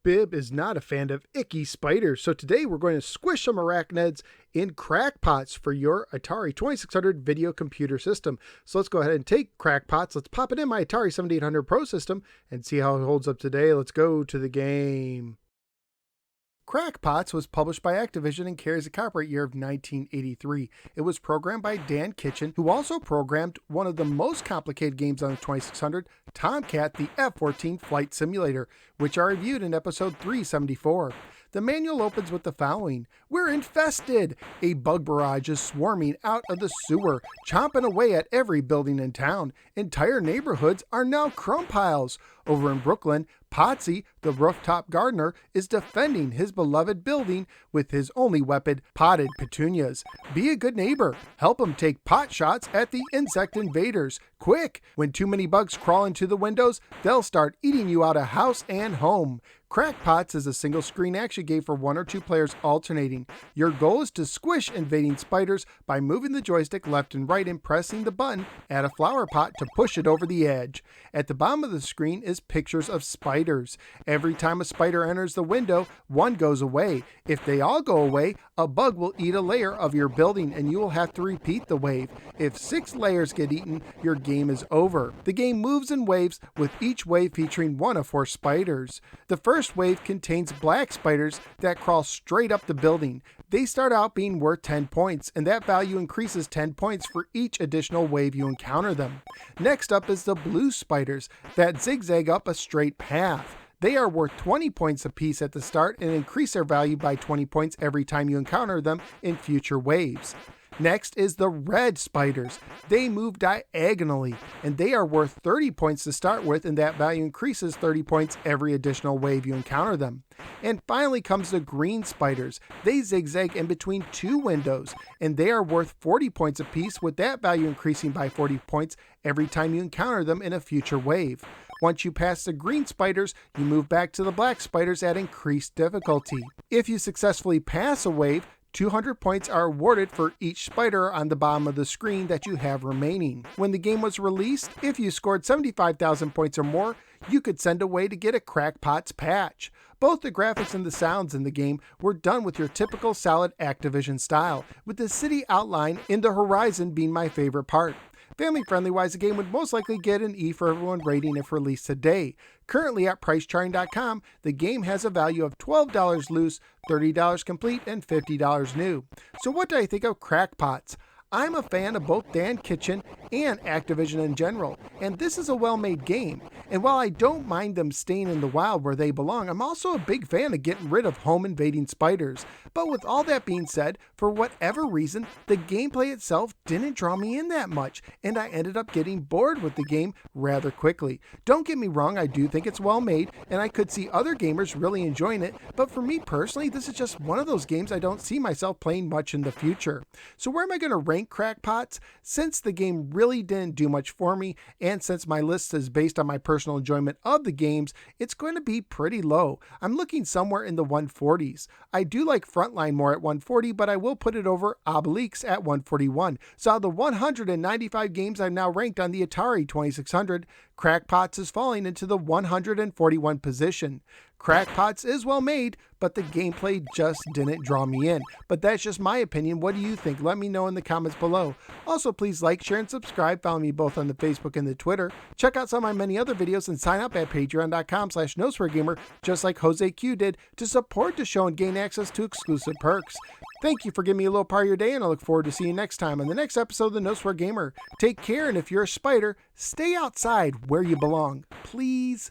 Bib is not a fan of icky spiders, so today we're going to squish some arachnids in Crackpots for your Atari 2600 video computer system. So let's go ahead and take Crackpots, let's pop it in my Atari 7800 Pro system and see how it holds up today. Let's go to the game. Crackpots was published by Activision and carries a copyright year of 1983. It was programmed by Dan Kitchen, who also programmed one of the most complicated games on the 2600, Tomcat the F-14 Flight Simulator, which I reviewed in episode 374. The manual opens with the following. We're infested! A bug barrage is swarming out of the sewer, chomping away at every building in town. Entire neighborhoods are now crumb piles. Over in Brooklyn, Potsy, the rooftop gardener, is defending his beloved building with his only weapon, potted petunias. Be a good neighbor. Help him take pot shots at the insect invaders. Quick! When too many bugs crawl into the windows, they'll start eating you out of house and home. Crackpots is a single-screen action game for 1 or 2 players alternating. Your goal is to squish invading spiders by moving the joystick left and right and pressing the button at a flower pot to push it over the edge. At the bottom of the screen is pictures of spiders. Every time a spider enters the window, one goes away. If they all go away, a bug will eat a layer of your building and you will have to repeat the wave. If 6 layers get eaten, your game is over. The game moves in waves, with each wave featuring 1 of 4 spiders. The first wave contains black spiders that crawl straight up the building. They start out being worth 10 points, and that value increases 10 points for each additional wave you encounter them. Next up is the blue spiders that zigzag up a straight path. They are worth 20 points apiece at the start and increase their value by 20 points every time you encounter them in future waves. Next is the red spiders. They move diagonally, and they are worth 30 points to start with, and that value increases 30 points every additional wave you encounter them. And finally comes the green spiders. They zigzag in between 2 windows, and they are worth 40 points apiece, with that value increasing by 40 points every time you encounter them in a future wave. Once you pass the green spiders, you move back to the black spiders at increased difficulty. If you successfully pass a wave, 200 points are awarded for each spider on the bottom of the screen that you have remaining. When the game was released, if you scored 75,000 points or more, you could send away to get a Crackpots patch. Both the graphics and the sounds in the game were done with your typical solid Activision style, with the city outline in the horizon being my favorite part. Family-friendly wise, the game would most likely get an E for everyone rating if released today. Currently at pricecharting.com, the game has a value of $12 loose, $30 complete, and $50 new. So what do I think of Crackpots? I'm a fan of both Dan Kitchen and Activision in general, and this is a well-made game. And while I don't mind them staying in the wild where they belong, I'm also a big fan of getting rid of home invading spiders. But with all that being said, for whatever reason, the gameplay itself didn't draw me in that much, and I ended up getting bored with the game rather quickly. Don't get me wrong, I do think it's well made, and I could see other gamers really enjoying it, but for me personally, this is just one of those games I don't see myself playing much in the future. So where am I going to rank Crackpots? Since the game really didn't do much for me, and since my list is based on my personal enjoyment of the games, it's going to be pretty low. I'm looking somewhere in the 140s. I do like Frontline more at 140, but I will put it over Obelix at 141. So out of the 195 games I've now ranked on the Atari 2600, Crackpots is falling into the 141 position. Crackpots is well made, but the gameplay just didn't draw me in. But that's just my opinion. What do you think? Let me know in the comments below. Also, please like, share, and subscribe. Follow me both on the Facebook and the Twitter. Check out some of my many other videos and sign up at patreon.com/NoSwearGamer, just like Jose Q did, to support the show and gain access to exclusive perks. Thank you for giving me a little part of your day, and I look forward to seeing you next time on the next episode of the No Swear Gamer. Take care, and if you're a spider, stay outside where you belong. Please.